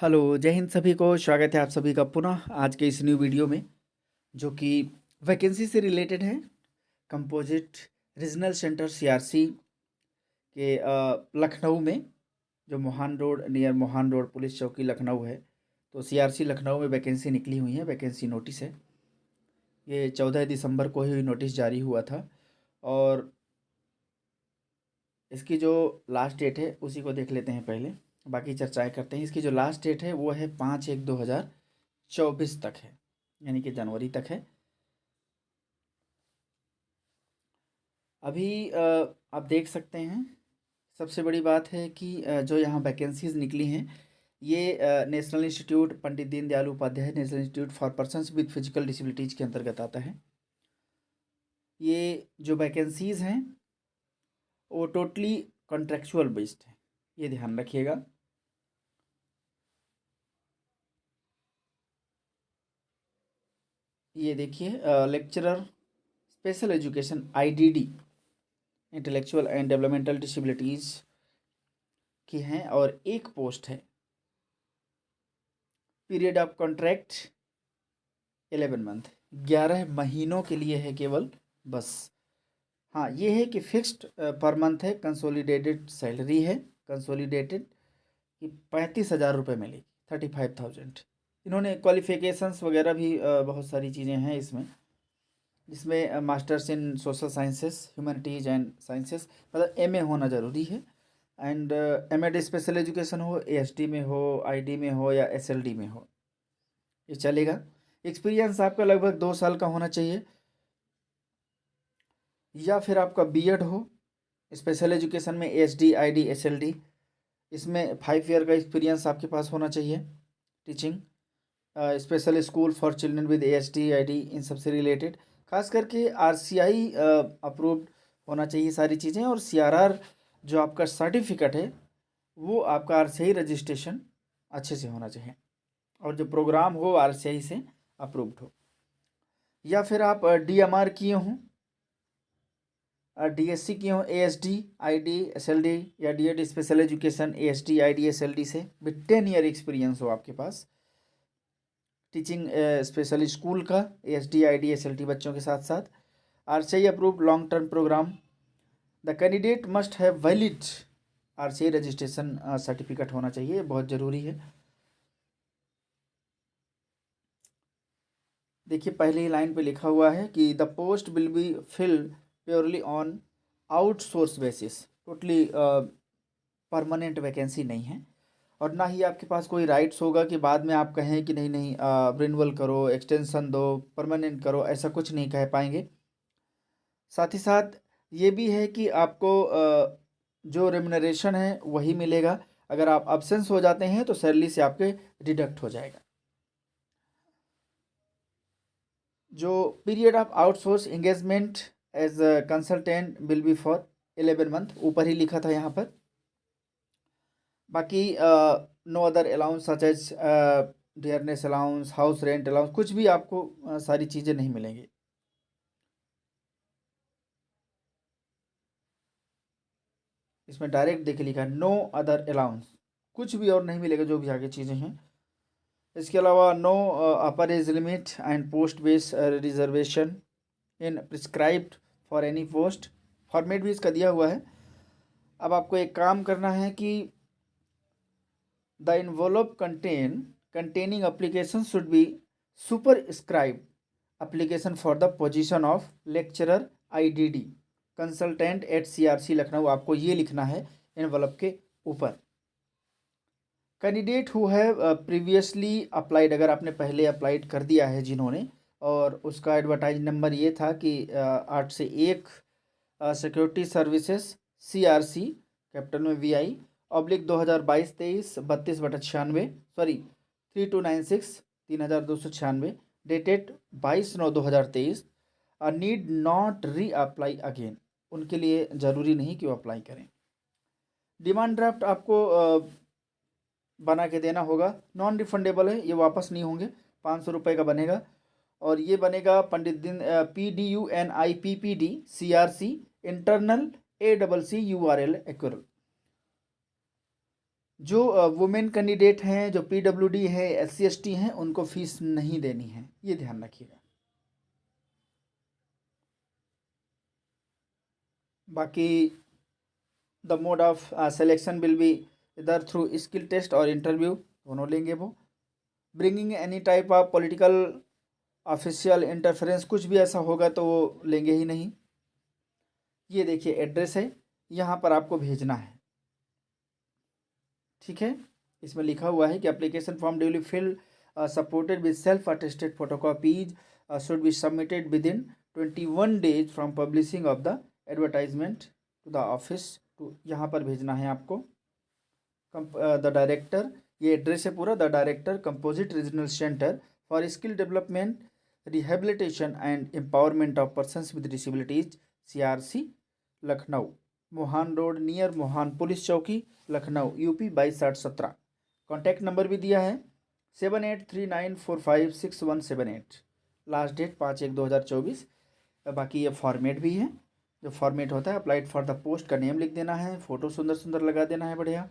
Hello, जय हिंद सभी को। स्वागत है आप सभी का पुनः आज के इस न्यू वीडियो में, जो कि वैकेंसी से रिलेटेड है। कंपोजिट रीजनल सेंटर सीआरसी के लखनऊ में, जो Mohan road near Mohan road police चौकी लखनऊ है। तो सीआरसी लखनऊ में वैकेंसी निकली हुई है, वैकेंसी नोटिस है। ये 14 दिसंबर को ही नोटिस जारी हुआ था और इसकी जो लास्ट डेट है उसी को देख लेते हैं पहले, बाकी चर्चाएं करते हैं। इसकी जो लास्ट डेट है वो है 5/1/2024 तक है, यानी कि जनवरी तक है। अभी आप देख सकते हैं, सबसे बड़ी बात है कि जो यहाँ वैकेंसीज निकली हैं ये national institute Pandit Deendayal Upadhyaya national institute for persons with physical disabilities के अंतर्गत आता है। ये जो वैकेंसीज़ हैं वो टोटली कॉन्ट्रेक्चुअल बेस्ड है, ये ध्यान रखिएगा। ये देखिए, lecturer special education IDD intellectual and developmental disabilities की हैं और एक पोस्ट है। पीरियड ऑफ कॉन्ट्रैक्ट 11 मंथ, 11 महीनों के लिए है केवल, बस। हाँ, ये है कि फिक्स्ड पर मंथ है, कंसोलिडेटेड सैलरी है, कंसोलिडेटेड कि 35,000 रुपये मिलेगी, 35,000। इन्होंने क्वालिफिकेशंस वगैरह भी बहुत सारी चीज़ें हैं इसमें, जिसमें masters in social sciences humanities and sciences, मतलब एमए होना ज़रूरी है। एंड एमएड स्पेशल एजुकेशन हो, एएसडी में हो, आईडी में हो या एसएलडी में हो, ये चलेगा। एक्सपीरियंस आपका लगभग 2 साल का होना चाहिए, या फिर आपका बीएड हो। स्पेशल एजुकेशन में एएसडी आईडी एसएलडी, इसमें 5 ईयर का एक्सपीरियंस आपके पास होना चाहिए teaching. Special school for children with ASD ID, इन सबसे रिलेटेड खास करके आरसीआई अप्रूव्ड होना चाहिए सारी चीज़ें। और सीआरआर जो आपका सर्टिफिकेट है वो आपका आरसीआई रजिस्ट्रेशन अच्छे से होना चाहिए, और जो प्रोग्राम हो आरसीआई से अप्रूव्ड हो। या फिर आप डीएमआर किए हों, डीएससी किए हों, एएसडी आईडी एसएलडी या DEd special education ASD ID SLD से विद 10 ईयर एक्सपीरियंस हो आपके पास टीचिंग स्पेशल स्कूल का, एएसडी आईडी एसएलडी बच्चों के साथ साथ। RCI approved long term program. The candidate must have valid RCI registration certificate होना चाहिए, बहुत ज़रूरी है। देखिए, पहले ही लाइन पे लिखा हुआ है कि the post will be filled purely on outsource basis, totally permanent vacancy नहीं है। और ना ही आपके पास कोई राइट्स होगा कि बाद में आप कहें कि नहीं नहीं रिन्यूअल करो, एक्सटेंशन दो, परमानेंट करो, ऐसा कुछ नहीं कह पाएंगे। साथ ही साथ ये भी है कि आपको जो रेमुनरेशन है वही मिलेगा। अगर आप अब्सेंस हो जाते हैं तो सैलरी से आपके डिडक्ट हो जाएगा। जो period of outsource engagement as consultant will be for 11 month, ऊपर ही लिखा था यहाँ पर। बाकी no other allowance such as dearness allowance, house rent allowance, कुछ भी आपको सारी चीज़ें नहीं मिलेंगी। इसमें डायरेक्ट देखिए लिखा है नो अदर अलाउंस, कुछ भी और नहीं मिलेगा जो भी आगे चीज़ें हैं। इसके अलावा no upper age limit and post base reservation in prescribed for any post, format भी इसका दिया हुआ है। अब आपको एक काम करना है कि the involve containing application should be superscribed application for the position of lecturer IDD consultant at CRC Lucknow, आपको ये लिखना है इन्वॉल्व के ऊपर। Candidate who have previously applied, अगर आपने पहले अप्लाइड कर दिया है जिन्होंने, और उसका एडवर्टाइज नंबर ये था कि 8 से 1 सिक्योरिटी सर्विसेज CRC कैपिटल में VI oblique 2022-23 32/96, sorry 3296 3296, dated 22/9/2023। Need not री अप्लाई अगेन, उनके लिए ज़रूरी नहीं कि वो अप्लाई करें। डिमांड ड्राफ्ट आपको बना के देना होगा, नॉन रिफंडेबल है, ये वापस नहीं होंगे, 500 रुपये का बनेगा। और ये बनेगा पंडित दिन PDUNIPPD CRC internal ACC URL एक्वरल। जो वुमेन कैंडिडेट हैं, जो पीडब्ल्यूडी हैं, SC ST हैं, उनको फीस नहीं देनी है, ये ध्यान रखिएगा। बाकी the mode of selection will be इधर थ्रू स्किल टेस्ट और इंटरव्यू, दोनों लेंगे वो। Bringing any type of political official interference, कुछ भी ऐसा होगा तो वो लेंगे ही नहीं। ये देखिए एड्रेस है, यहाँ पर आपको भेजना है, ठीक है। इसमें लिखा हुआ है कि application form duly fill supported with self attested photocopies should be submitted within 21 days from publishing of the advertisement to the office to, यहाँ पर भेजना है आपको। द डायरेक्टर, ये एड्रेस है पूरा, the director composite regional centre for skill development rehabilitation and empowerment of persons with disabilities, CRC, Lucknow, Mohan road near Mohan police चौकी, Lucknow, UP 226017। Contact number भी दिया है 7839456178। Last date 5/1/2024। बाकी ये फॉर्मेट भी है, जो फॉर्मेट होता है अप्लाइड फॉर द पोस्ट का नेम लिख देना है, फ़ोटो सुंदर सुंदर लगा देना है, बढ़िया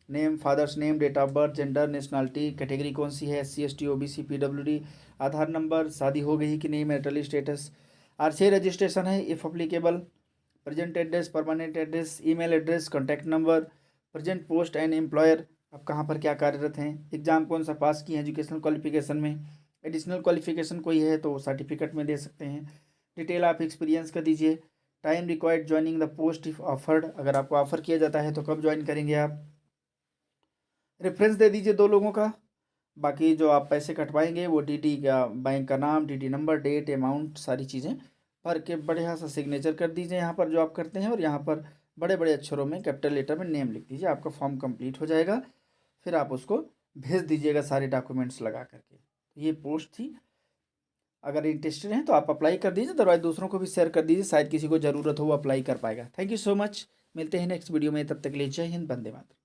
name, father's name, date of birth, gender, nationality, category कौन सी है, SC ST OBC PWD, Aadhaar number, शादी हो गई कि नहीं, मैरिटल स्टेटस, RCA रजिस्ट्रेशन है if applicable, present address, permanent address, email address, contact number, present post and employer, आप कहाँ पर क्या कार्यरत हैं, एग्ज़ाम कौन सा पास किए हैं, एजुकेशनल क्वालिफिकेशन में, एडिशनल क्वालिफिकेशन कोई है तो सर्टिफिकेट में दे सकते हैं, डिटेल आप एक्सपीरियंस का दीजिए, time required joining the post if offered, अगर आपको ऑफर किया जाता है तो कब ज्वाइन करेंगे आप, रेफरेंस दे दीजिए 2 लोगों का। बाकी जो आप पैसे कटवाएंगे वो DD का, बैंक का नाम, DD नंबर, डेट, अमाउंट, सारी चीज़ें भर के बढ़िया सा सिग्नेचर कर दीजिए यहाँ पर जो आप करते हैं, और यहाँ पर बड़े बड़े अक्षरों में कैपिटल लेटर में नेम लिख दीजिए, आपका फॉर्म कंप्लीट हो जाएगा। फिर आप उसको भेज दीजिएगा सारे डॉक्यूमेंट्स लगा करके। ये पोस्ट थी, अगर इंटरेस्टेड हैं तो आप अप्लाई कर दीजिए, अदरवाइज दूसरों को भी शेयर कर दीजिए, शायद किसी को ज़रूरत हो वो अप्लाई कर पाएगा। थैंक यू सो मच, मिलते हैं नेक्स्ट वीडियो में, तब तक के लिए जय हिंद, वंदे मातरम।